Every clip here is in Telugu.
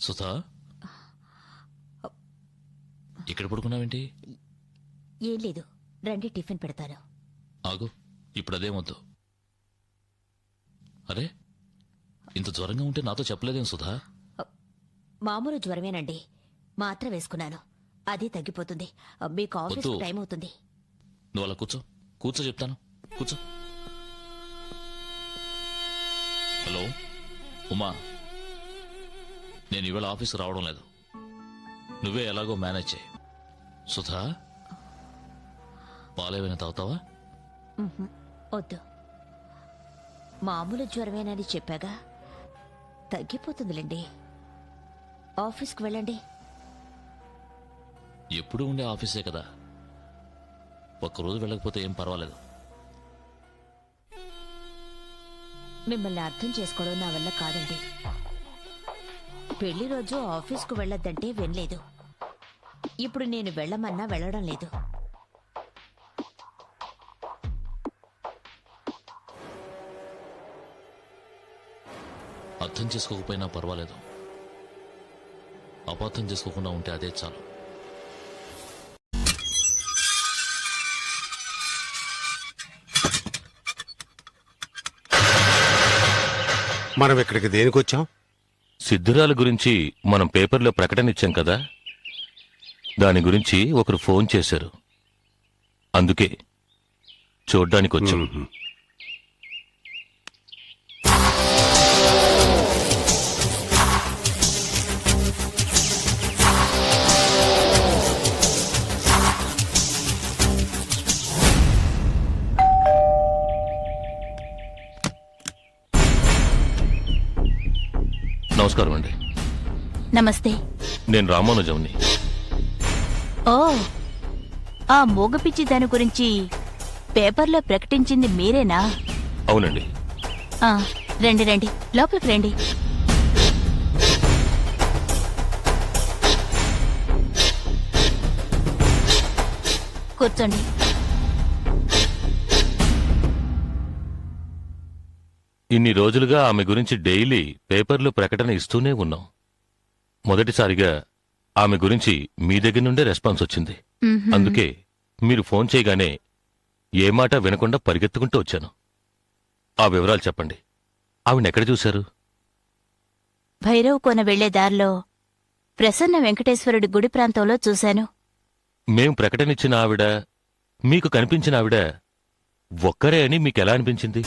సుధా, ఇక్కడ పడుకున్నావేంటి? ఏం లేదు, రండి టిఫిన్ పెడతాను. ఆగు, ఇప్పుడు అదేమొద్దు. అరే, ఇంత జ్వరంగా ఉంటే నాతో చెప్పలేదేం సుధా? మామూలు జ్వరమేనండి, మాత్ర వేసుకున్నాను, అది తగ్గిపోతుంది. మీకు ఆఫీస్ వద్దు. టైం అవుతుంది. నువ్వు అలా కూర్చో, కూర్చో చెప్తాను, కూర్చో. హలో ఉమా, నేను ఇవాళ ఆఫీస్కి రావడం లేదు. నువ్వే ఎలాగో మేనేజ్ చేయి. సుధా, పాలేమైనా తాగుతావా? వద్దు, మామూలు జ్వరమేనని చెప్పాగా, తగ్గిపోతుందిలేండి. ఆఫీస్కి వెళ్ళండి. ఎప్పుడు ఉండే ఆఫీసే కదా, ఒక్కరోజు వెళ్ళకపోతే ఏం పర్వాలేదు. మిమ్మల్ని అర్థం చేసుకోవడం నా వల్ల కాదండి. పెళ్లి రోజు ఆఫీస్కు వెళ్ళొద్దంటే వినలేదు. ఇప్పుడు నేను వెళ్ళమన్నా వెళ్ళడం లేదు. అర్థం చేసుకోకపోయినా పర్వాలేదు, అపార్థం చేసుకోకుండా ఉంటే అదే చాలు. మనం ఇక్కడికి దేనికి వచ్చాం? సిద్ధురాల గురించి మనం పేపర్లో ప్రకటన ఇచ్చాం కదా, దాని గురించి ఒకరు ఫోన్ చేశారు. అందుకే చూడ్డానికి వచ్చాం. నమస్కారం అండి. నమస్తే. నేను రామానుజంని. ఓ, ఆ మూగపిచ్చి దాని గురించి పేపర్లో ప్రకటించింది మీరేనా? అవునండి. రండి రండి, లోపలికి రండి. కూర్చోండి. ఇన్ని రోజులుగా ఆమె గురించి డైలీ పేపర్లో ప్రకటన ఇస్తూనే ఉన్నాం. మొదటిసారిగా ఆమె గురించి మీ దగ్గర నుండే రెస్పాన్స్ వచ్చింది. అందుకే మీరు ఫోన్ చేయగానే ఏ మాట వినకుండా పరిగెత్తుకుంటూ వచ్చాను. ఆ వివరాలు చెప్పండి. ఆవిడెక్కడ చూశారు? భైరవ్ కోన వెళ్లే దారిలో ప్రసన్న వెంకటేశ్వరుడి గుడి ప్రాంతంలో చూశాను. మేం ప్రకటనిచ్చిన ఆవిడ, మీకు కనిపించిన ఆవిడ ఒక్కరే అని మీకెలా అనిపించింది?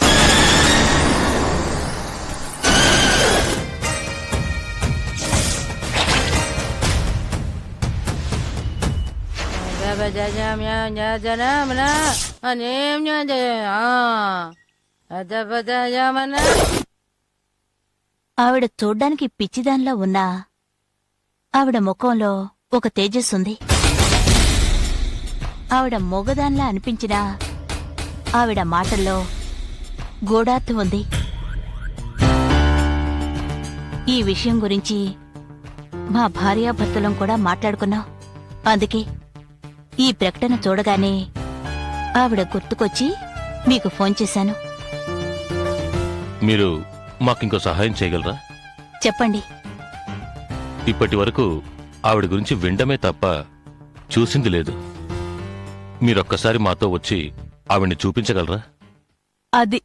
ఆవిడ చూడ్డానికి పిచ్చిదాన్లా ఉన్నా ఆవిడ ముఖంలో ఒక తేజస్సుంది. ఆవిడ మొగదాన్లా అనిపించినా ఆవిడ మాటల్లో గూఢార్థం ఉంది. ఈ విషయం గురించి మా భార్యాభర్తలం కూడా మాట్లాడుకున్నాం. అందుకే ఈ ప్రకటన చూడగానే ఆవిడ గుర్తుకొచ్చి మీకు ఫోన్ చేశాను. మీరు మాకింకో సహాయం చేయగలరా? చెప్పండి. ఇప్పటి వరకు ఆవిడ గురించి వినడమే తప్ప చూసింది లేదు. మీరొక్కసారి మాతో వచ్చి ఆవిడ్ని చూపించగలరా? అది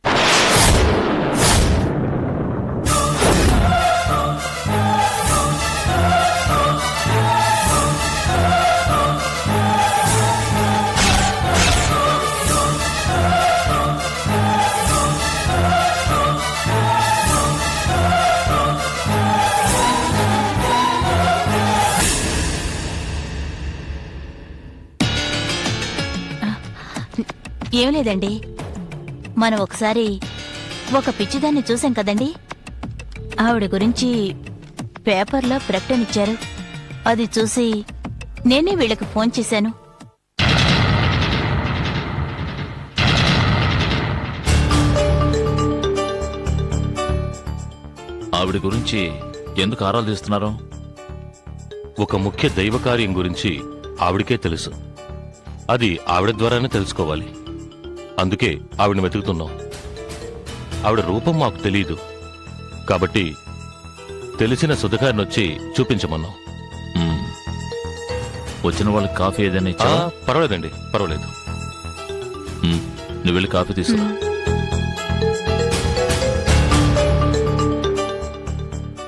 ఏం లేదండి, మనం ఒకసారి ఒక పిచ్చిదాన్ని చూసాం కదండి. ఆవిడ గురించి పేపర్లో ప్రకటనిచ్చారు. అది చూసి నేనే వీళ్ళకి ఫోన్ చేశాను. ఆవిడ గురించి ఎందుకు ఆరాలు తీస్తున్నారు? ఒక ముఖ్య దైవకార్యం గురించి ఆవిడకే తెలుసు. అది ఆవిడ ద్వారానే తెలుసుకోవాలి. అందుకే ఆవిడని వెతుకుతున్నాం. ఆవిడ రూపం మాకు తెలీదు కాబట్టి తెలిసిన సుధగారినొచ్చి చూపించమన్నాం. వచ్చిన వాళ్ళకి కాఫీ ఏదైనా ఇచ్చా? పర్వాలేదండి, పర్వాలేదు. నువ్వు వెళ్ళి కాఫీ తీసుకురా.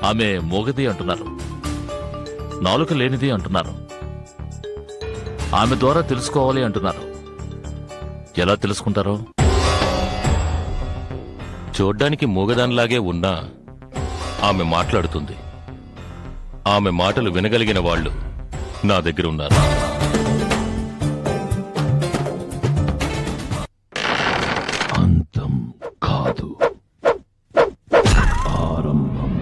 ఆమె మోగది అంటున్నారు, నాలుక లేనిది అంటున్నారు, ఆమె ద్వారా తెలుసుకోవాలి అంటున్నారు. ఎలా తెలుసుకుంటారో? చూడ్డానికి మూగదానిలాగే ఉన్నా ఆమె మాట్లాడుతుంది. ఆమె మాటలు వినగలిగిన వాళ్ళు నా దగ్గర ఉన్నారు. అంతం కాదు, ఆరంభం.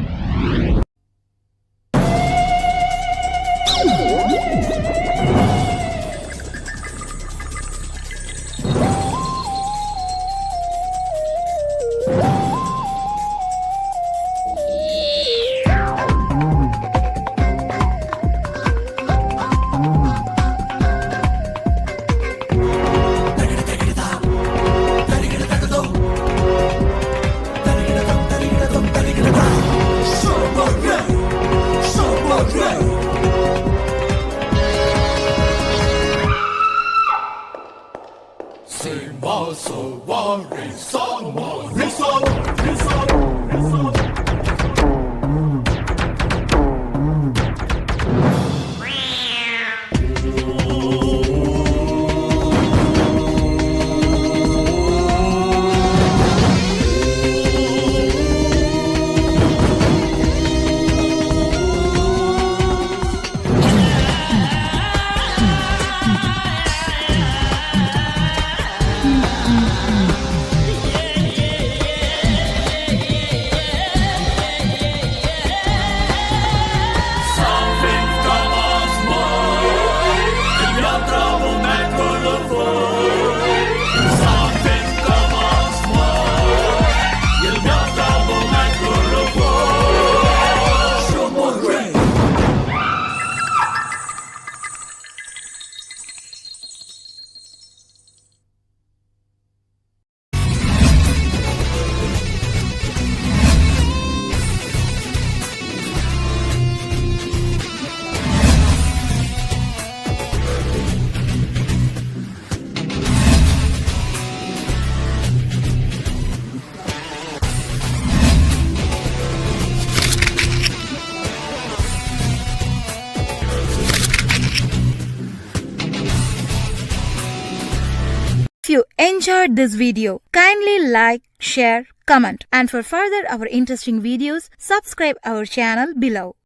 If you enjoyed this video, kindly like, share, comment, and for further our interesting videos, subscribe our channel below.